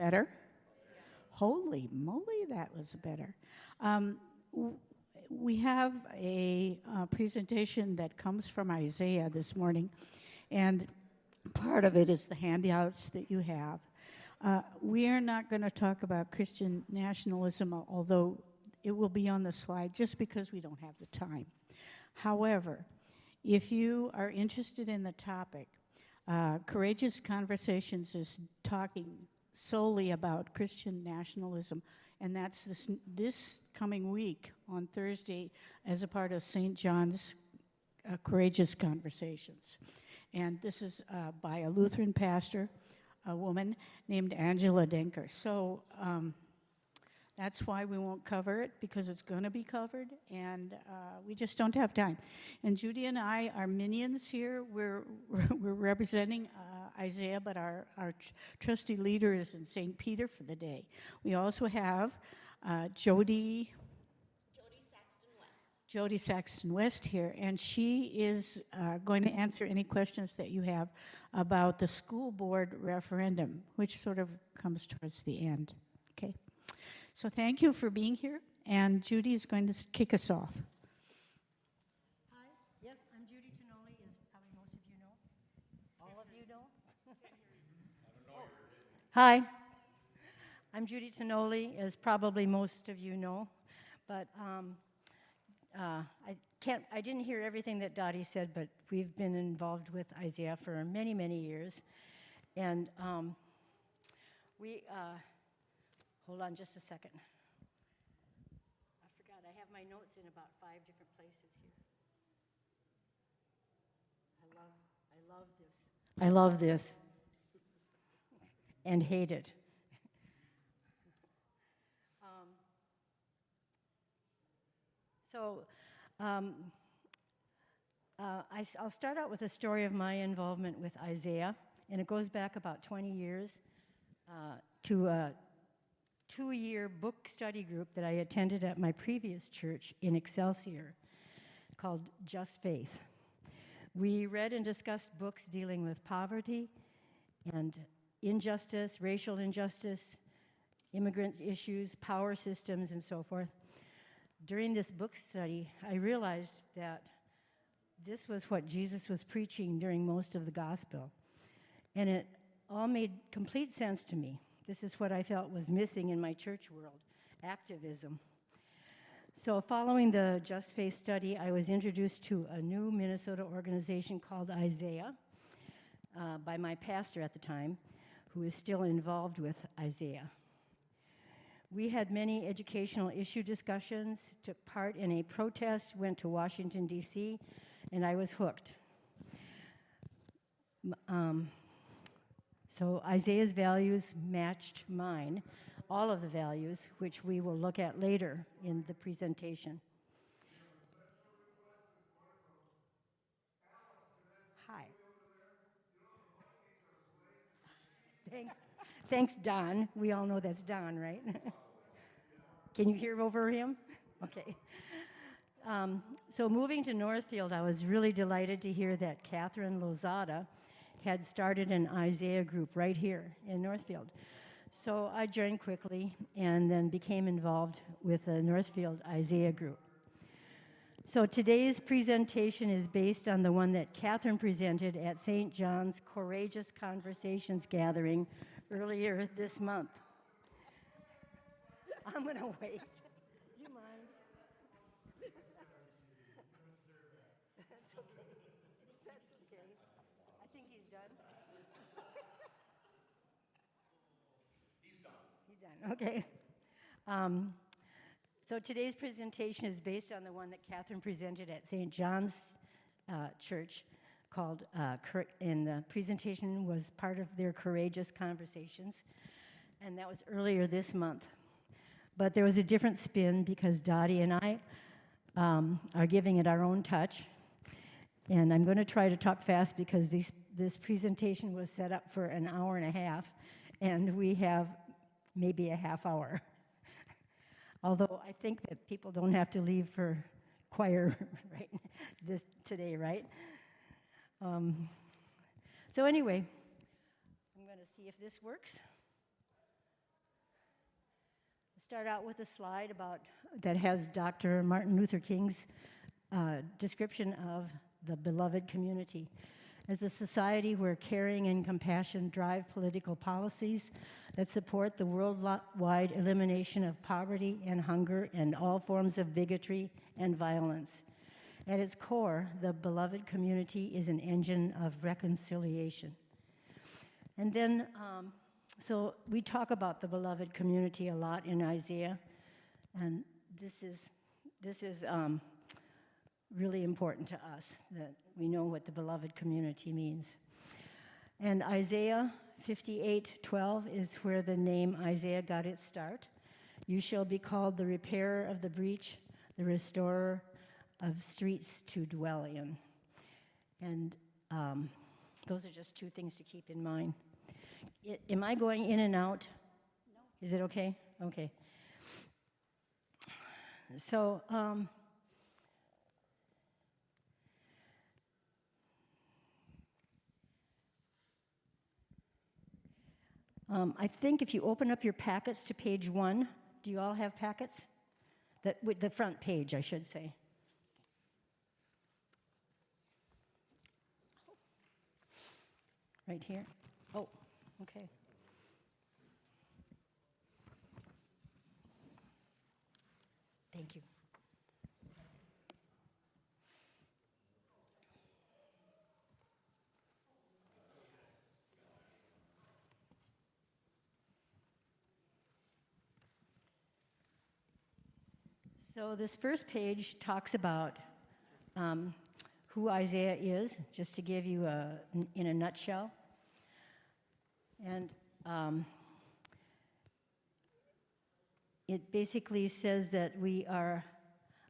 Better? Holy moly, that was better. Um, w- we have a presentation that comes from Isaiah this morning, and part of it is the handouts that you have. We are not going to talk about Christian nationalism, although it will be on the slide just because we don't have the time. However, if you are interested in the topic, Courageous Conversations is talking solely about Christian nationalism, and that's this coming week on Thursday as a part of St. John's Courageous Conversations. And this is by a Lutheran pastor, a woman named Angela Denker. So that's why we won't cover it, because it's going to be covered, and we just don't have time. And Judy and I are minions here. We're representing Isaiah, but our trustee leader is in St. Peter for the day. We also have Jody Saxton West here, and she is going to answer any questions that you have about the school board referendum, which sort of comes towards the end. Okay. So thank you for being here, and Judy is going to kick us off. Hi, yes, I'm Judy Tonoli, as probably most of you know. All of you know? Hi, I'm Judy Tonoli, as probably most of you know, but I didn't hear everything that Dottie said, but we've been involved with Isaiah for many, many years, and hold on just a second. I forgot, I have my notes in about 5 different places here. I love this. And hate it. I'll start out with a story of my involvement with Isaiah, and it goes back about 20 years to a 2-year book study group that I attended at my previous church in Excelsior called Just Faith. We read and discussed books dealing with poverty and injustice, racial injustice, immigrant issues, power systems, and so forth. During this book study, I realized that this was what Jesus was preaching during most of the gospel. And it all made complete sense to me. This is what I felt was missing in my church world, activism. So following the Just Faith study, I was introduced to a new Minnesota organization called Isaiah by my pastor at the time, who is still involved with Isaiah. We had many educational issue discussions, took part in a protest, went to Washington, D.C., and I was hooked. So Isaiah's values matched mine, all of the values, which we will look at later in the presentation. Hi. Thanks, Don. We all know that's Don, right? Can you hear over him? Okay. So moving to Northfield, I was really delighted to hear that Catherine Lozada had started an Isaiah group right here in Northfield. So I joined quickly and then became involved with the Northfield Isaiah group. So today's presentation is based on the one that Catherine presented at St. John's Courageous Conversations gathering earlier this month. I'm going to wait. Do you mind? That's okay. That's okay. I think he's done. He's done. Okay. So today's presentation is based on the one that Catherine presented at St. John's Church called, and the presentation was part of their Courageous Conversations, and that was earlier this month. But there was a different spin because Dottie and I are giving it our own touch, and I'm going to try to talk fast because this presentation was set up for an hour and a half, and we have maybe a half hour. Although I think that people don't have to leave for choir right today, right? So anyway, I'm going to see if this works. start out with a slide that has Dr. Martin Luther King's description of the beloved community as a society where caring and compassion drive political policies that support the worldwide elimination of poverty and hunger and all forms of bigotry and violence. At its core, the beloved community is an engine of reconciliation. And then, so we talk about the beloved community a lot in Isaiah, and this is really important to us, that we know what the beloved community means. And Isaiah 58:12 is where the name Isaiah got its start. You shall be called the repairer of the breach, the restorer of streets to dwell in. And those are just two things to keep in mind. Am I going in and out? No. Is it okay? Okay. So, I think if you open up your packets to page 1, do you all have packets? With the front page, I should say. Right here? Oh, okay. Thank you. So this first page talks about who Isaiah is, just to give you in a nutshell. And it basically says that we are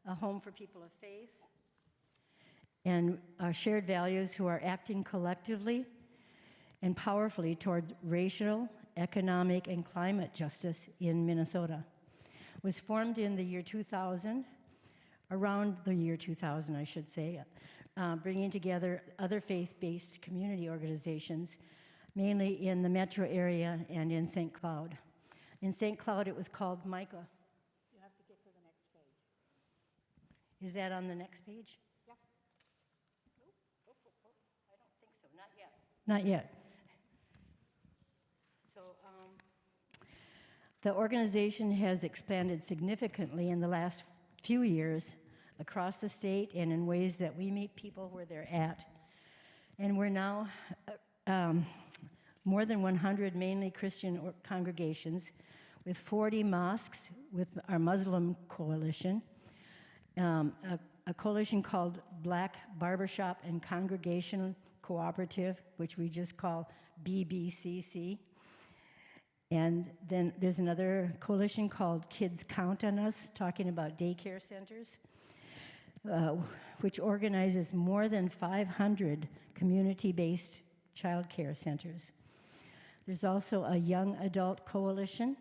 a home for people of faith and shared values who are acting collectively and powerfully toward racial, economic, and climate justice in Minnesota. It was formed in the year 2000, around the year 2000, I should say, bringing together other faith-based community organizations, mainly in the metro area and in St. Cloud. In St. Cloud, it was called Micah. You have to get to the next page. Is that on the next page? Yeah. I don't think so. Not yet. Not yet. So the organization has expanded significantly in the last few years across the state and in ways that we meet people where they're at. And we're now more than 100 mainly Christian congregations with 40 mosques with our Muslim coalition, a coalition called Black Barbershop and Congregation Cooperative, which we just call BBCC. And then there's another coalition called Kids Count on Us, talking about daycare centers, which organizes more than 500 community-based child care centers. There's also a young adult coalition,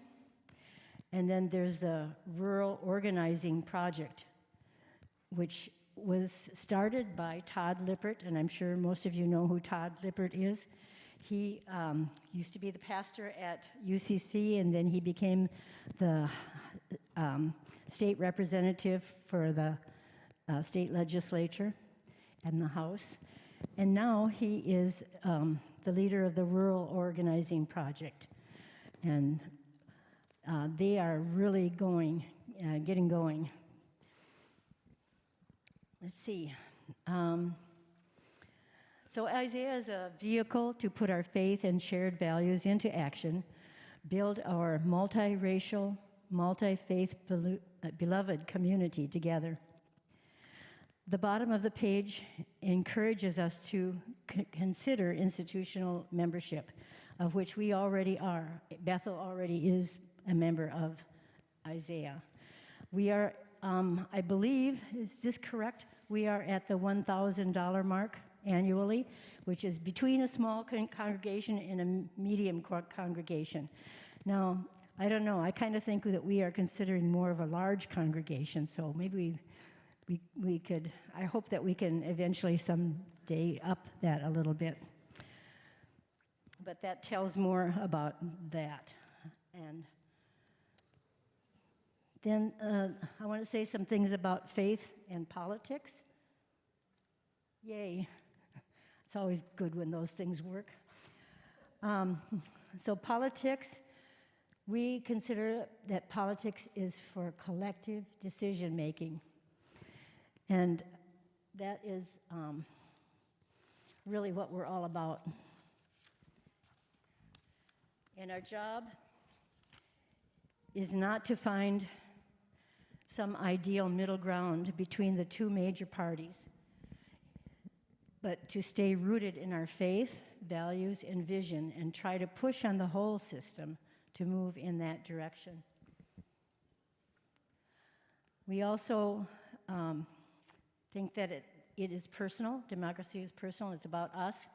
and then there's the Rural Organizing Project, which was started by Todd Lippert, and I'm sure most of you know who Todd Lippert is. He used to be the pastor at UCC, and then he became the state representative for the state legislature and the House. And now he is the leader of the Rural Organizing Project. And they are really getting going. Let's see. So Isaiah is a vehicle to put our faith and shared values into action, build our multiracial, multi-faith beloved community together. The bottom of the page encourages us to consider institutional membership, of which we already are. Bethel already is a member of Isaiah. We are, I believe, is this correct? We are at the $1,000 mark annually, which is between a small congregation and a medium congregation. Now, I don't know, I kind of think that we are considering more of a large congregation, so maybe we could, I hope that we can eventually someday up that a little bit. But that tells more about that. And Then I want to say some things about faith and politics. Yay. It's always good when those things work. So politics, we consider that politics is for collective decision making. And that is really what we're all about. And our job is not to find some ideal middle ground between the two major parties, but to stay rooted in our faith, values, and vision, and try to push on the whole system to move in that direction. We also think that it is personal. Democracy is personal. It's about us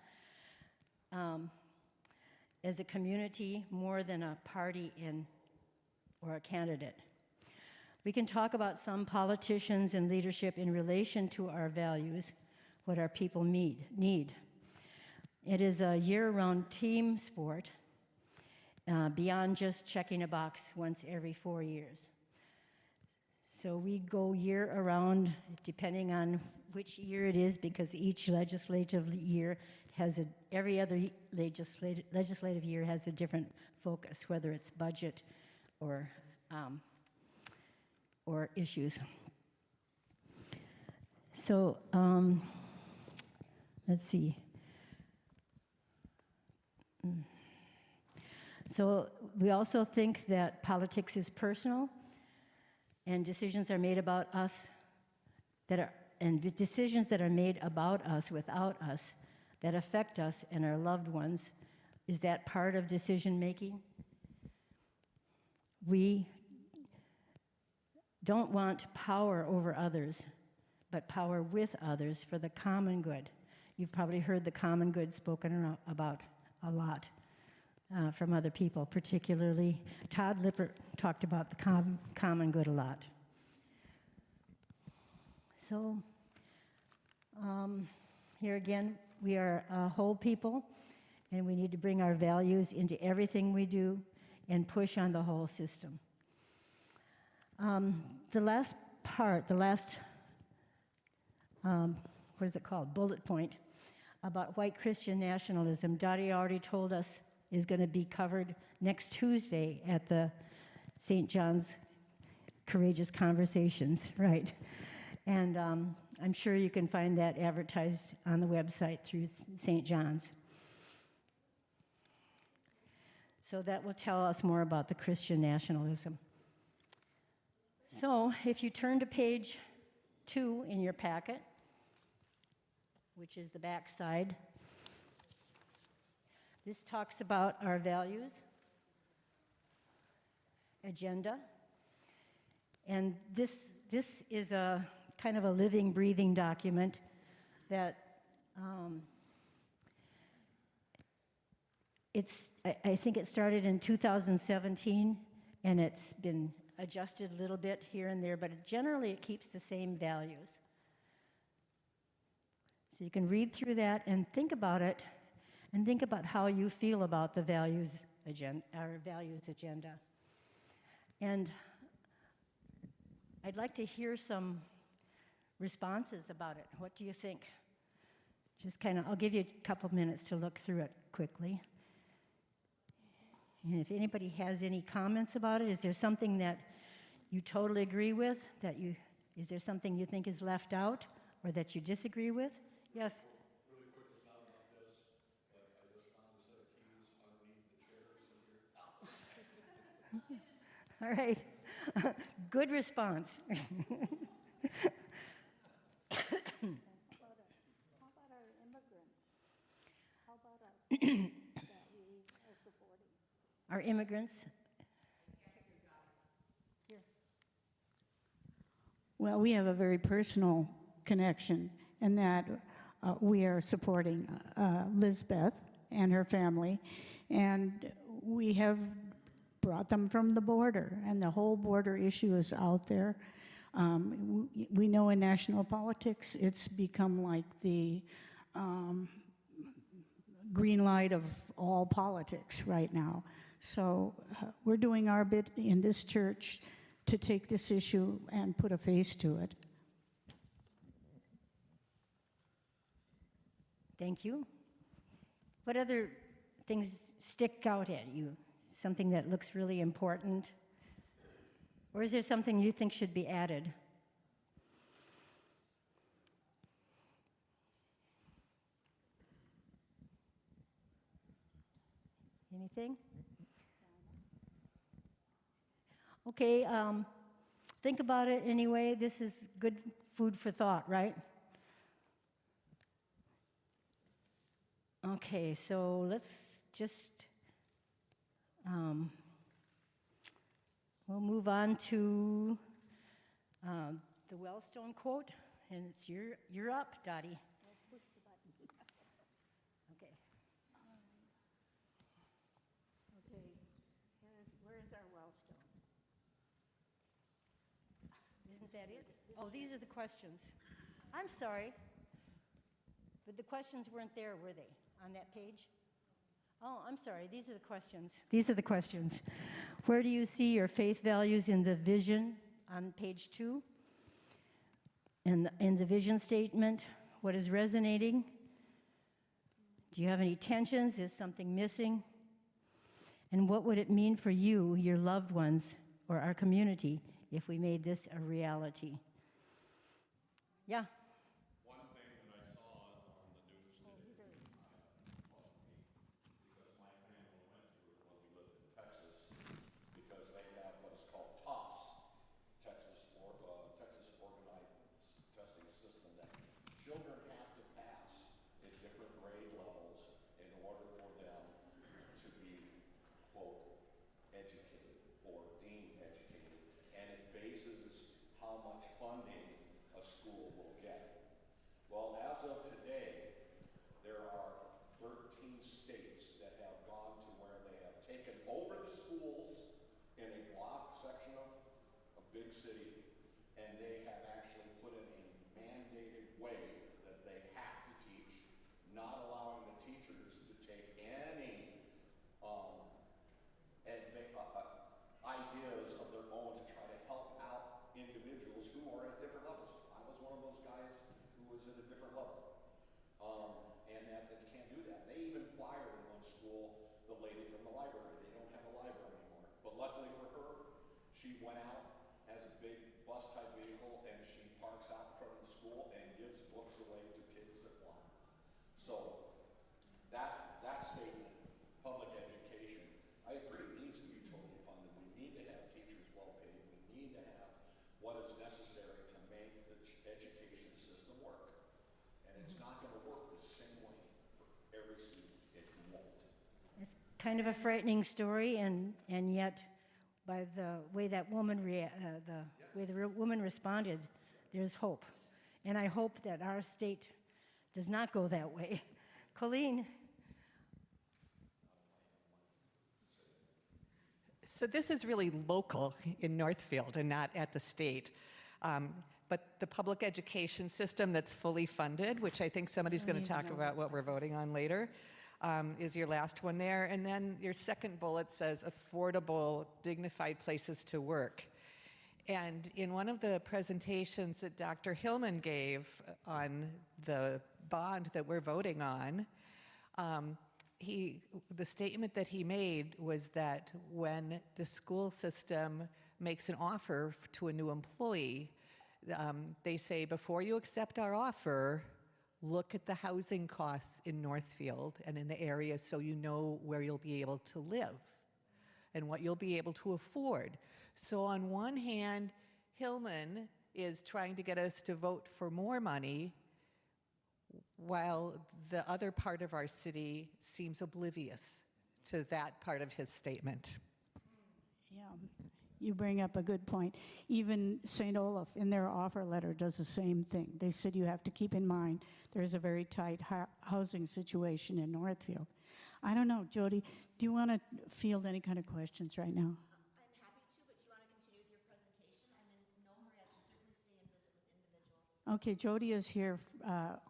as a community more than a party or a candidate. We can talk about some politicians and leadership in relation to our values, what our people need. It is a year-round team sport beyond just checking a box once every 4 years. So we go year-around, depending on which year it is, because each legislative year every other legislative year has a different focus, whether it's budget or issues. So let's see. So we also think that politics is personal, and decisions are made about us decisions that are made about us without us that affect us and our loved ones. Is that part of decision making? We don't want power over others, but power with others for the common good. You've probably heard the common good spoken about a lot from other people, particularly Todd Lippert talked about the common good a lot. So here again, we are a whole people, and we need to bring our values into everything we do and push on the whole system. The last part, what is it called? Bullet point about white Christian nationalism, Dottie already told us is going to be covered next Tuesday at the St. John's Courageous Conversations, right? And I'm sure you can find that advertised on the website through St. John's. So that will tell us more about the Christian nationalism. So if you turn to page 2 in your packet, which is the back side, this talks about our values, agenda, and this is a kind of a living, breathing document that I think it started in 2017, and it's been adjusted a little bit here and there, but generally it keeps the same values. So you can read through that and think about it, and think about how you feel about the values agenda, our values agenda. And I'd like to hear some responses about it. What do you think? Just kind of, I'll give you a couple minutes to look through it quickly. And if anybody has any comments about it, is there something that you totally agree with? Is there something you think is left out or that you disagree with? Yes? Really quick, it's not about this, but I just found a set of keys underneath the chairs in here. All right. Good response. How about our immigrants? How about that we are supporting? Our immigrants. Here. Well, we have a very personal connection in that we are supporting Lisbeth and her family, and we have brought them from the border, and the whole border issue is out there. We know in national politics it's become like the green light of all politics right now. So we're doing our bit in this church to take this issue and put a face to it. Thank you. What other things stick out at you? Something that looks really important? Or is there something you think should be added? Anything? Okay, think about it anyway. This is good food for thought, right? Okay, so let's just, we'll move on to the Wellstone quote, and it's you're up, Dottie. Okay. Okay, where's our Wellstone? Isn't that it? Oh, these are the questions. I'm sorry, but the questions weren't there, were they, on that page? Oh, I'm sorry, these are the questions. These are the questions. Where do you see your faith values in the vision on page 2? In the vision statement, what is resonating? Do you have any tensions? Is something missing? And what would it mean for you, your loved ones, or our community if we made this a reality? Yeah. One thing that I saw on the news today, because my family went through it when we lived in Texas, because they have what is called TOS, Texas Organized Testing System, that children have to pass at different grade levels in order for them to be, quote, educated or deemed educated, and it bases how much funding a school will get. Well, as of today, there are 13 states that have gone to where they have taken over the schools in a block section of a big city, and they have actually put in a mandated way that they have to teach, not allowing the teachers to take any ideas of their own to try to help out individuals who are at different levels. I was one of those guys who was at a different level. And that you can't do that. They even fired in one school the lady from the library. They don't have a library anymore. But luckily for her, she went out, has a big bus type vehicle, and she parks out in front of the school and gives books away to kids that want. So that statement, public education, I agree, needs to be totally funded. We need to have teachers well paid. We need to have what is necessary to make the education system work. And it's not going to work the same way for every student. It won't. It's kind of a frightening story, and yet, by the way that woman woman responded, there's hope. And I hope that our state does not go that way. Colleen. So this is really local in Northfield and not at the state. But the public education system that's fully funded, which I think somebody's going to talk about what we're voting on later, is your last one there. And then your second bullet says affordable, dignified places to work. And in one of the presentations that Dr. Hillman gave on the bond that we're voting on, the statement that he made was that when the school system makes an offer to a new employee, they say, before you accept our offer, look at the housing costs in Northfield and in the area so you know where you'll be able to live and what you'll be able to afford. So on one hand, Hillman is trying to get us to vote for more money, while the other part of our city seems oblivious to that part of his statement. Yeah, you bring up a good point. Even St. Olaf, in their offer letter, does the same thing. They said you have to keep in mind there's a very tight housing situation in Northfield. I don't know, Jody, do you want to field any kind of questions right now? I'm happy to, but do you want to continue with your presentation? I'm in no hurry. I can certainly stay and visit with individuals. Okay, Jody is here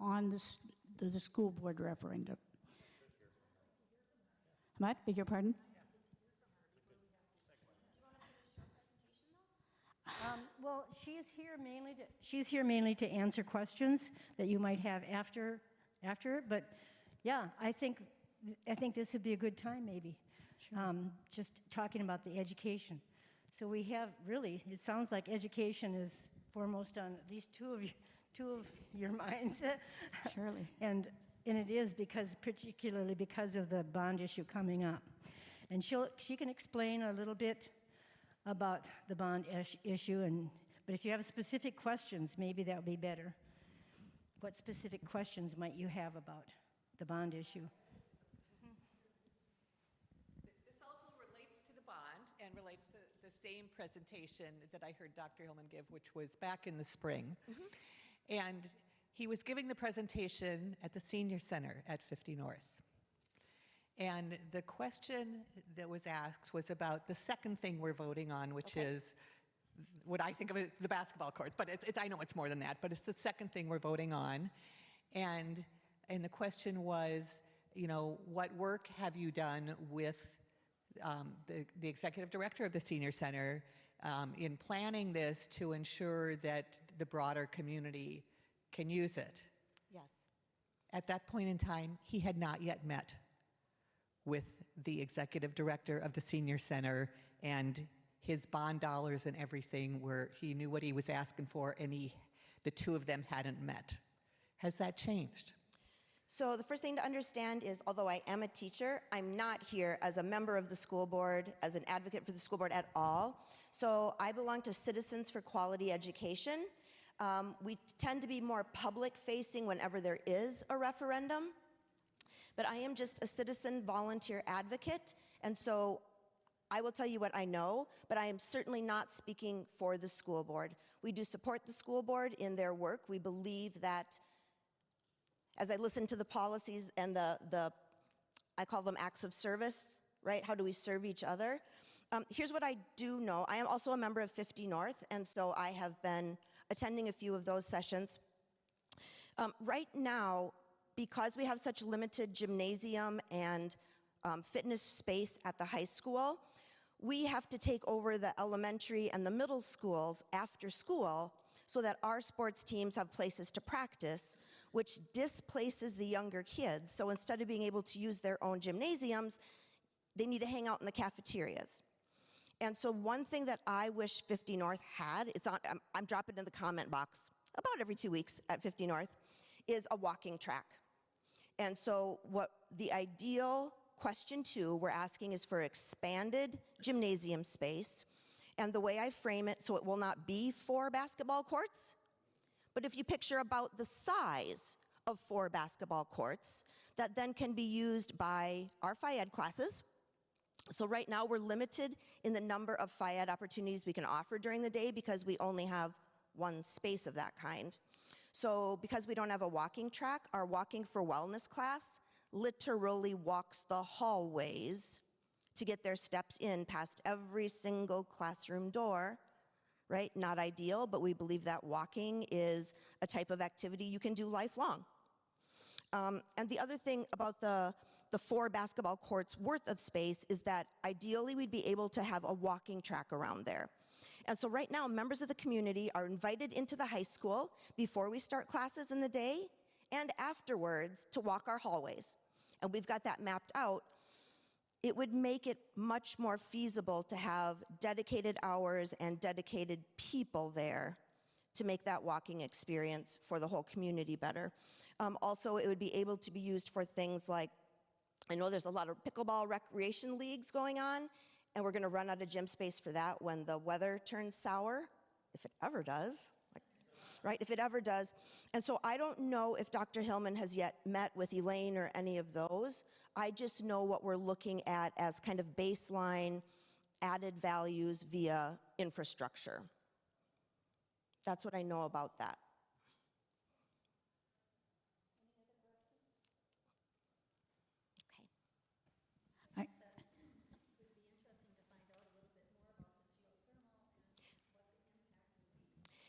on the school board referendum. What? Beg your pardon? she's here mainly to answer questions that you might have after it. But yeah, I think this would be a good time, maybe. Just talking about the education. So we have really. It sounds like education is foremost on at least two of your minds. Surely. And it is particularly because of the bond issue coming up. And she can explain a little bit about the bond issue, but if you have specific questions, maybe that would be better. What specific questions might you have about the bond issue? This also relates to the bond and relates to the same presentation that I heard Dr. Hillman give, which was back in the spring. And he was giving the presentation at the Senior Center at 50 North. And the question that was asked was about the second thing we're voting on, which is what I think of as the basketball courts. But I know it's more than that, but it's the second thing we're voting on. And the question was, what work have you done with the executive director of the Senior Center in planning this to ensure that the broader community can use it? Yes. At that point in time, he had not yet met with the executive director of the Senior Center, and his bond dollars and everything he knew what he was asking for, and the two of them hadn't met. Has that changed? So the first thing to understand is, although I am a teacher, I'm not here as a member of the school board, as an advocate for the school board at all. So I belong to Citizens for Quality Education. We tend to be more public-facing whenever there is a referendum. But I am just a citizen volunteer advocate, and so I will tell you what I know, but I am certainly not speaking for the school board. We do support the school board in their work. We believe that, as I listen to the policies and I call them acts of service, right? How do we serve each other? Here's what I do know. I am also a member of 50 North, and so I have been attending a few of those sessions. Right now, because we have such limited gymnasium and fitness space at the high school, we have to take over the elementary and the middle schools after school so that our sports teams have places to practice, which displaces the younger kids. So instead of being able to use their own gymnasiums, they need to hang out in the cafeterias. And so one thing that I wish 50 North had, I'm dropping it in the comment box about every 2 weeks at 50 North, is a walking track. And so what the ideal question 2 we're asking is for expanded gymnasium space. And the way I frame it, so it will not be 4 basketball courts, but if you picture about the size of 4 basketball courts, that then can be used by our Phi Ed classes. So right now we're limited in the number of Phi Ed opportunities we can offer during the day because we only have 1 space of that kind. So because we don't have a walking track, our Walking for Wellness class literally walks the hallways to get their steps in past every single classroom door, right? Not ideal, but we believe that walking is a type of activity you can do lifelong. And the other thing about the 4 basketball courts worth of space is that ideally we'd be able to have a walking track around there. And so right now, members of the community are invited into the high school before we start classes in the day and afterwards to walk our hallways. And we've got that mapped out. It would make it much more feasible to have dedicated hours and dedicated people there to make that walking experience for the whole community better. Also, it would be able to be used for things like, I know there's a lot of pickleball recreation leagues going on, and we're gonna run out of gym space for that when the weather turns sour, if it ever does, right, if it ever does. And so I don't know if Dr. Hillman has yet met with Elaine or any of those. I just know what we're looking at as kind of baseline added values via infrastructure. That's what I know about that. Okay.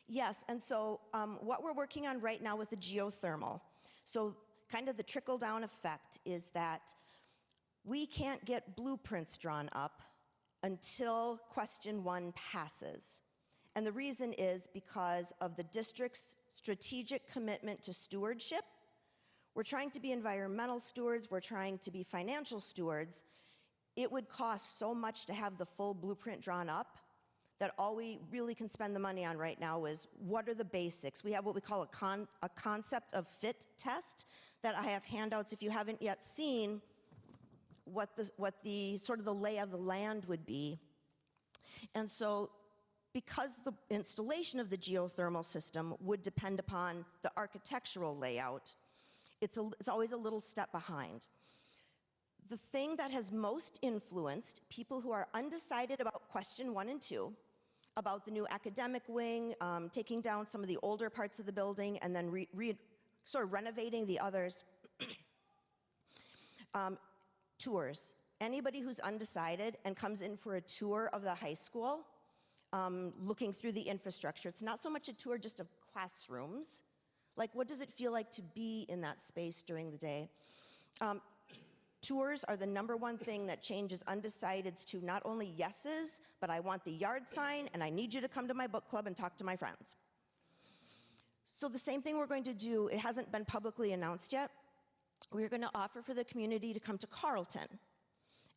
Yes, and so what we're working on right now with the geothermal, so kind of the trickle-down effect is that we can't get blueprints drawn up until question 1 passes. And the reason is because of the district's strategic commitment to stewardship. We're trying to be environmental stewards, we're trying to be financial stewards. It would cost so much to have the full blueprint drawn up that all we really can spend the money on right now is what are the basics. We have what we call a concept of fit test that I have handouts if you haven't yet seen what the sort of the lay of the land would be. And so because the installation of the geothermal system would depend upon the architectural layout, it's always a little step behind. The thing that has most influenced people who are undecided about question 1 and 2, about the new academic wing, taking down some of the older parts of the building, and then sort of renovating the others, tours. Anybody who's undecided and comes in for a tour of the high school, looking through the infrastructure, it's not so much a tour just of classrooms. Like, what does it feel like to be in that space during the day? Tours are the #1 thing that changes undecideds to not only yeses, but I want the yard sign, and I need you to come to my book club and talk to my friends. So the same thing we're going to do, it hasn't been publicly announced yet. We're going to offer for the community to come to Carleton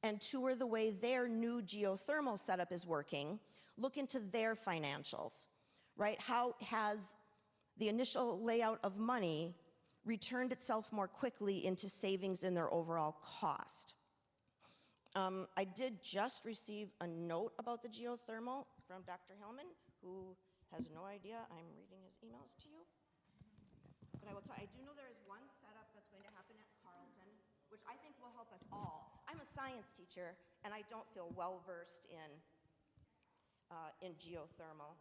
and tour the way their new geothermal setup is working, look into their financials, right? How has the initial layout of money returned itself more quickly into savings in their overall cost? I did just receive a note about the geothermal from Dr. Hillman, who has no idea I'm reading his emails to you. But I will tell you, I do know there is one setup that's going to happen at Carleton, which I think will help us all. I'm a science teacher, and I don't feel well-versed in geothermal.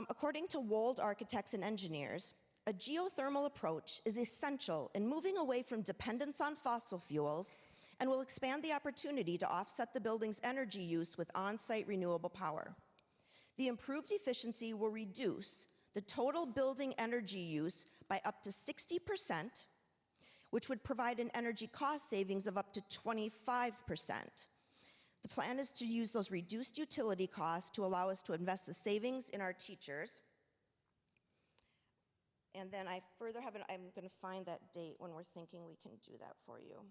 According to Wold Architects and Engineers, a geothermal approach is essential in moving away from dependence on fossil fuels and will expand the opportunity to offset the building's energy use with on-site renewable power. The improved efficiency will reduce the total building energy use by up to 60%, which would provide an energy cost savings of up to 25%. The plan is to use those reduced utility costs to allow us to invest the savings in our teachers. And then I further have I'm going to find that date when we're thinking we can do that for you.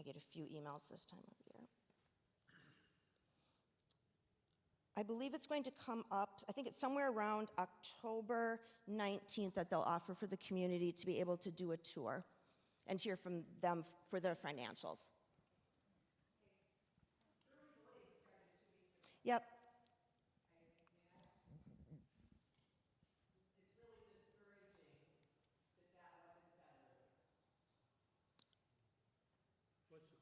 I get a few emails this time of year. I believe it's going to come up, I think it's somewhere around October 19th that they'll offer for the community to be able to do a tour and hear from them for their financials. Yep. It's really discouraging that wasn't done earlier. What's the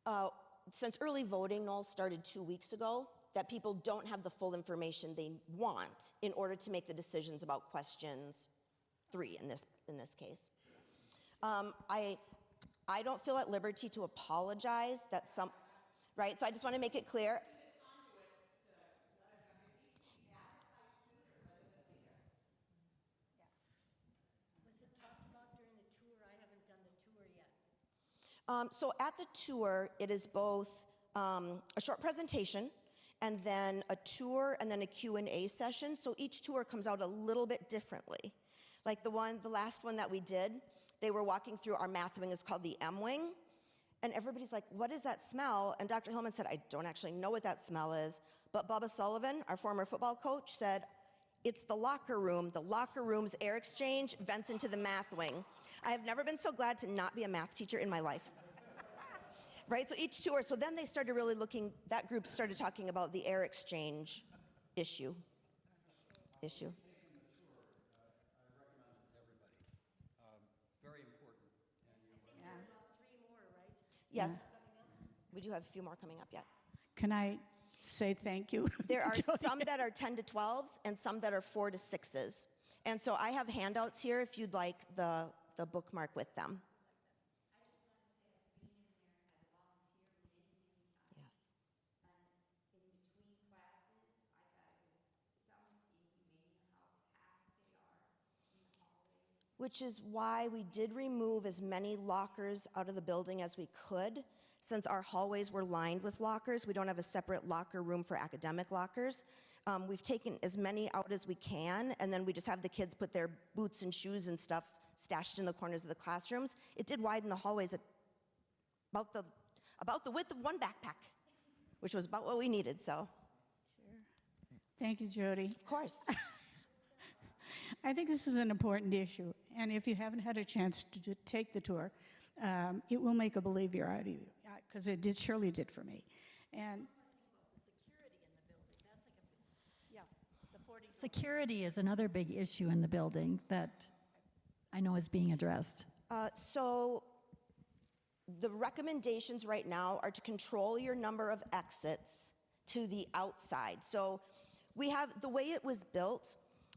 question? Since early voting, Noel, started 2 weeks ago, that people don't have the full information they want in order to make the decisions about questions 3 in this case. I don't feel at liberty to apologize that right? So I just want to make it clear. Was it talked about during the tour? I haven't done the tour yet. So at the tour, it is both a short presentation and then a tour and then a Q&A session. So each tour comes out a little bit differently. Like the last one that we did, they were walking through our math wing, is called the M wing. And everybody's like, what is that smell? And Dr. Hillman said, I don't actually know what that smell is. But Bubba Sullivan, our former football coach, said, it's the locker room. The locker room's air exchange vents into the math wing. I have never been so glad to not be a math teacher in my life. Right, so each tour, so then they started really looking, that group started talking about the air exchange issue. Taking the tour, I recommend it to everybody. Very important. And, Yeah. About 3 more, right? Yes, we do have a few more coming up yet. Can I say thank you? There are Jody? some that are 10 to 12s and some that are 4 to 6s. And so I have handouts here if you'd like the bookmark with them. Yes. Which is why we did remove as many lockers out of the building as we could, since our hallways were lined with lockers, we don't have a separate locker room for academic lockers. We've taken as many out as we can, and then we just have the kids put their boots and shoes and stuff stashed in the corners of the classrooms. It did widen the hallways at about the width of one backpack, which was about what we needed, so. Thank you, Jody. Of course. I think this is an important issue, and if you haven't had a chance to take the tour, it will make a believer out of you, because it surely did for me. And Security is another big issue in the building that I know is being addressed. So the recommendations right now are to control your number of exits to the outside. So we have, the way it was built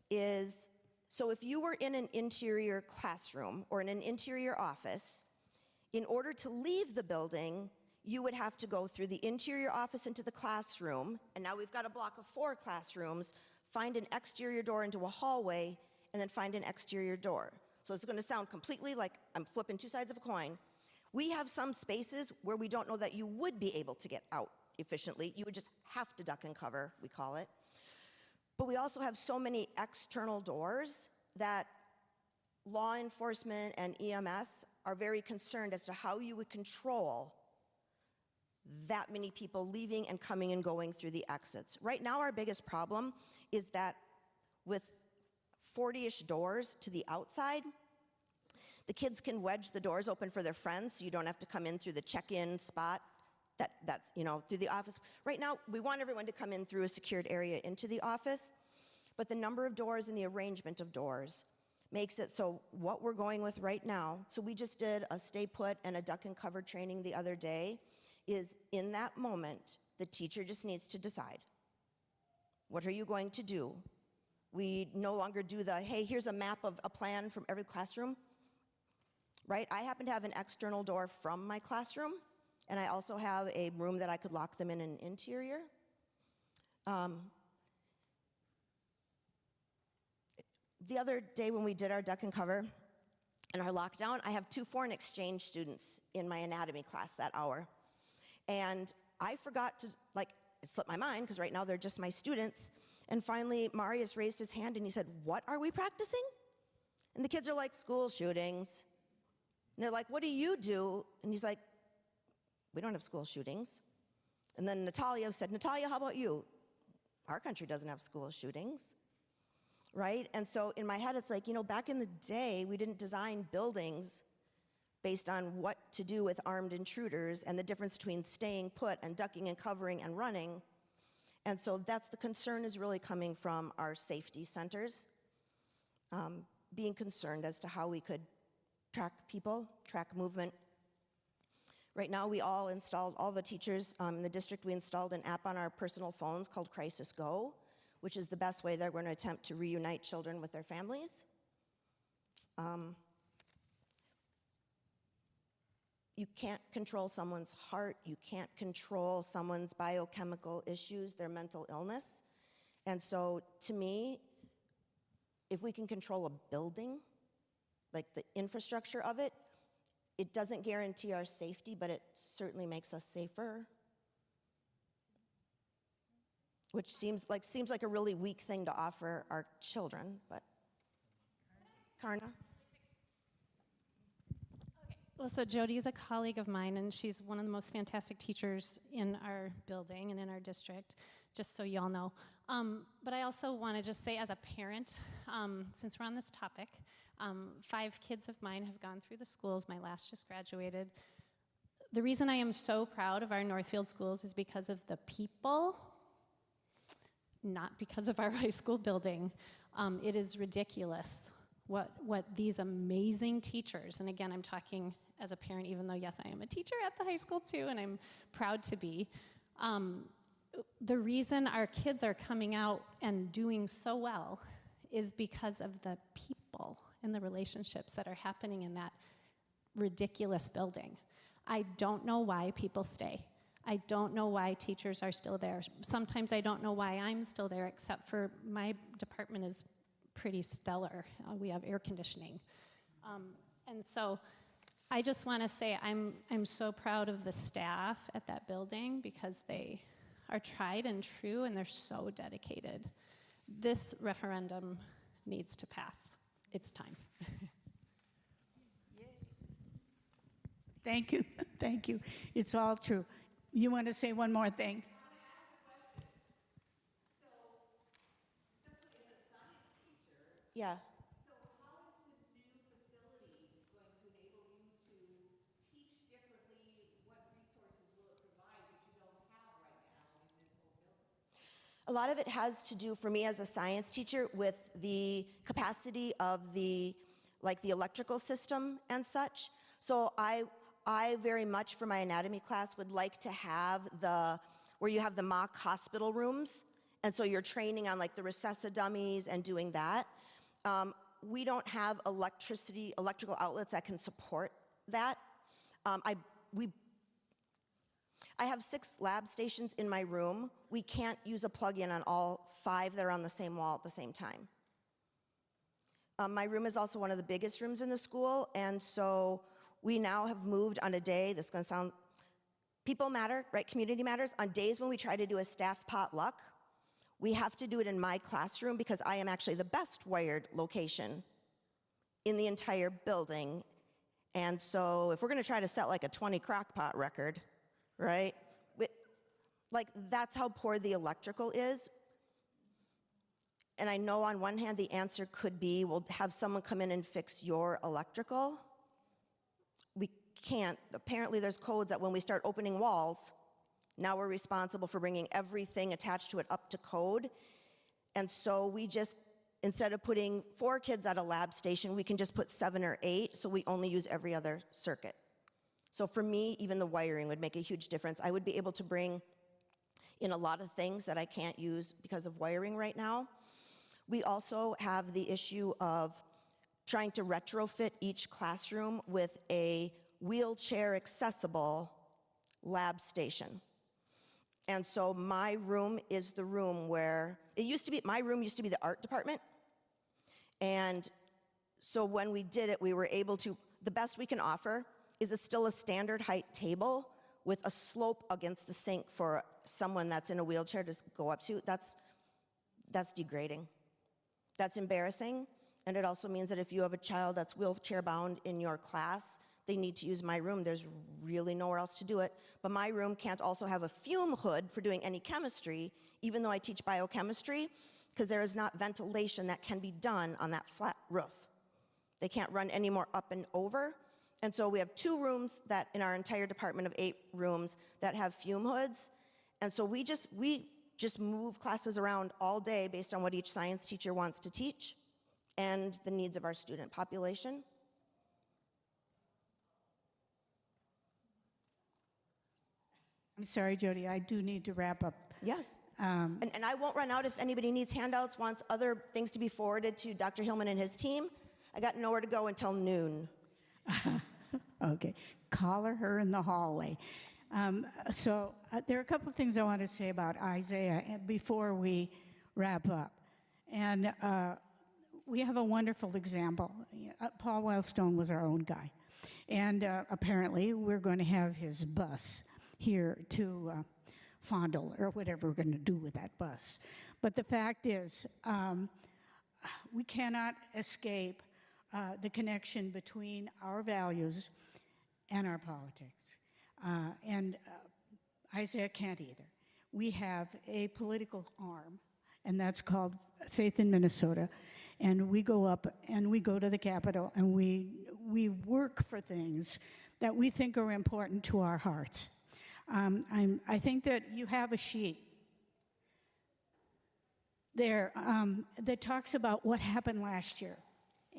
is, so if you were in an interior classroom or in an interior office, in order to leave the building, you would have to go through the interior office into the classroom, and now we've got a block of 4 classrooms, find an exterior door into a hallway, and then find an exterior door. So it's going to sound completely like I'm flipping 2 sides of a coin. We have some spaces where we don't know that you would be able to get out efficiently. You would just have to duck and cover, we call it. But we also have so many external doors that law enforcement and EMS are very concerned as to how you would control that many people leaving and coming and going through the exits. Right now, our biggest problem is that with 40-ish doors to the outside, the kids can wedge the doors open for their friends, so you don't have to come in through the check-in spot that's, you know, through the office. Right now, we want everyone to come in through a secured area into the office, but the number of doors and the arrangement of doors makes it so what we're going with right now, so we just did a stay put and a duck and cover training the other day, is in that moment, the teacher just needs to decide, what are you going to do? We no longer do the, hey, here's a map of a plan from every classroom, right? I happen to have an external door from my classroom, and I also have a room that I could lock them in an interior. The other day when we did our duck and cover and our lockdown, I have 2 foreign exchange students in my anatomy class that hour. And I forgot to, like, it slipped my mind, because right now they're just my students. And finally, Marius raised his hand and he said, "What are we practicing?" And the kids are like, "School shootings." And they're like, "What do you do?" And he's like, "We don't have school shootings." And then Natalia said, "Natalia, how about you?" Our country doesn't have school shootings, right? And so in my head, it's like, you know, back in the day, we didn't design buildings based on what to do with armed intruders and the difference between staying put and ducking and covering and running. And so that's the concern, is really coming from our safety centers, being concerned as to how we could track people, track movement. Right now, we all installed, all the teachers in the district, we installed an app on our personal phones called Crisis Go, which is the best way they're going to attempt to reunite children with their families. You can't control someone's heart. You can't control someone's biochemical issues, their mental illness. And so to me, if we can control a building, like the infrastructure of it, it doesn't guarantee our safety, but it certainly makes us safer. Which seems like a really weak thing to offer our children, but Karna? Well, so Jody is a colleague of mine, and she's one of the most fantastic teachers in our building and in our district, just so y'all know. But I also want to just say, as a parent, since we're on this topic, 5 kids of mine have gone through the schools. My last just graduated. The reason I am so proud of our Northfield schools is because of the people, not because of our high school building. It is ridiculous what these amazing teachers, and again, I'm talking as a parent, even though, yes, I am a teacher at the high school too, and I'm proud to be. The reason our kids are coming out and doing so well is because of the people and the relationships that are happening in that ridiculous building. I don't know why people stay. I don't know why teachers are still there. Sometimes I don't know why I'm still there, except for my department is pretty stellar. We have air conditioning. And so I just want to say I'm so proud of the staff at that building because they are tried and true and they're so dedicated. This referendum needs to pass. It's time. Thank you, thank you. It's all true. You want to say one more thing? Yeah. So how is the new facility going to enable you to teach differently? What resources will it provide that you don't have right now in this old building? A lot of it has to do for me as a science teacher with the capacity of the electrical system and such. So I very much for my anatomy class would like to have where you have the mock hospital rooms, and so you're training on like the recessa dummies and doing that. We don't have electrical outlets that can support that. I have 6 lab stations in my room. We can't use a plug-in on all 5 that are on the same wall at the same time. My room is also one of the biggest rooms in the school, and so we now have moved on a day, this is gonna sound, people matter, right? Community matters. On days when we try to do a staff potluck, we have to do it in my classroom because I am actually the best wired location in the entire building. And so if we're gonna try to set like a 20 crock pot record, right? Like that's how poor the electrical is. And I know on one hand the answer could be, we'll have someone come in and fix your electrical. We can't. Apparently there's codes that when we start opening walls, now we're responsible for bringing everything attached to it up to code. And so we just, instead of putting 4 kids at a lab station, we can just put 7 or 8, so we only use every other circuit. So for me, even the wiring would make a huge difference. I would be able to bring in a lot of things that I can't use because of wiring right now. We also have the issue of trying to retrofit each classroom with a wheelchair accessible lab station. And so my room is the room where, my room used to be the art department. And so when we did it, we were able to, the best we can offer is still a standard height table with a slope against the sink for someone that's in a wheelchair to go up to. That's degrading. That's embarrassing. And it also means that if you have a child that's wheelchair bound in your class, they need to use my room. There's really nowhere else to do it. But my room can't also have a fume hood for doing any chemistry, even though I teach biochemistry, because there is not ventilation that can be done on that flat roof. They can't run any more up and over. And so we have 2 rooms that in our entire department of 8 rooms that have fume hoods. And so we just move classes around all day based on what each science teacher wants to teach and the needs of our student population. I'm sorry, Jody, I do need to wrap up. Yes. And I won't run out if anybody needs handouts, wants other things to be forwarded to Dr. Hillman and his team. I got nowhere to go until noon. Okay, call her in the hallway. There are a couple of things I want to say about Isaiah before we wrap up. And we have a wonderful example. Paul Wellstone was our own guy. And apparently we're going to have his bus here to fondle or whatever we're going to do with that bus. But the fact is, we cannot escape the connection between our values and our politics. Isaiah can't either. We have a political arm, and that's called Faith in Minnesota. And we go up and we go to the Capitol and we work for things that we think are important to our hearts. I think that you have a sheet there that talks about what happened last year.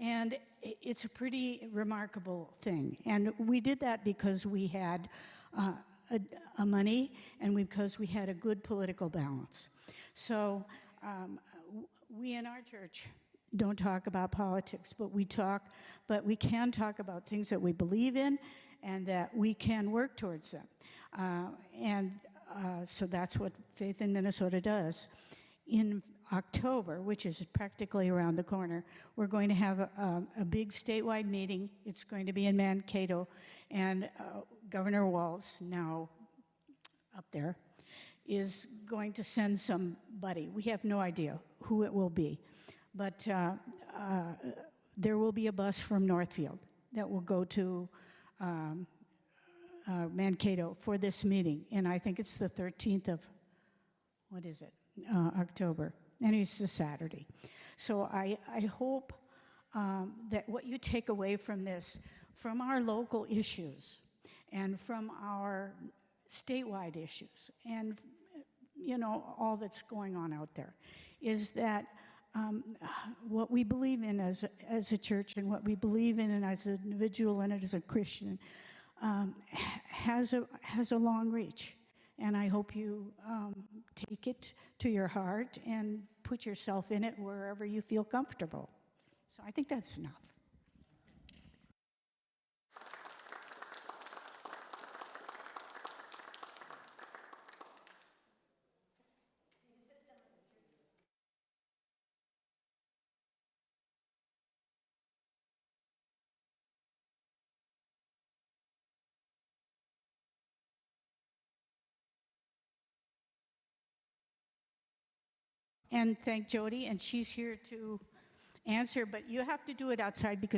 And it's a pretty remarkable thing. And we did that because we had a money and because we had a good political balance. So we in our church don't talk about politics, but we can talk about things that we believe in and that we can work towards them. So that's what Faith in Minnesota does. In October, which is practically around the corner, we're going to have a big statewide meeting. It's going to be in Mankato, and Governor Walz, now up there, is going to send somebody. We have no idea who it will be, but there will be a bus from Northfield that will go to Mankato for this meeting, and I think it's the 13th of, what is it, October, and it's a Saturday. So I hope that what you take away from this, from our local issues, and from our statewide issues, and all that's going on out there, is that what we believe in as a church, and what we believe in and as an individual and as a Christian, has a long reach. And I hope you take it to your heart and put yourself in it wherever you feel comfortable. So I think that's enough. And thank Jody, and she's here to answer, but you have to do it outside because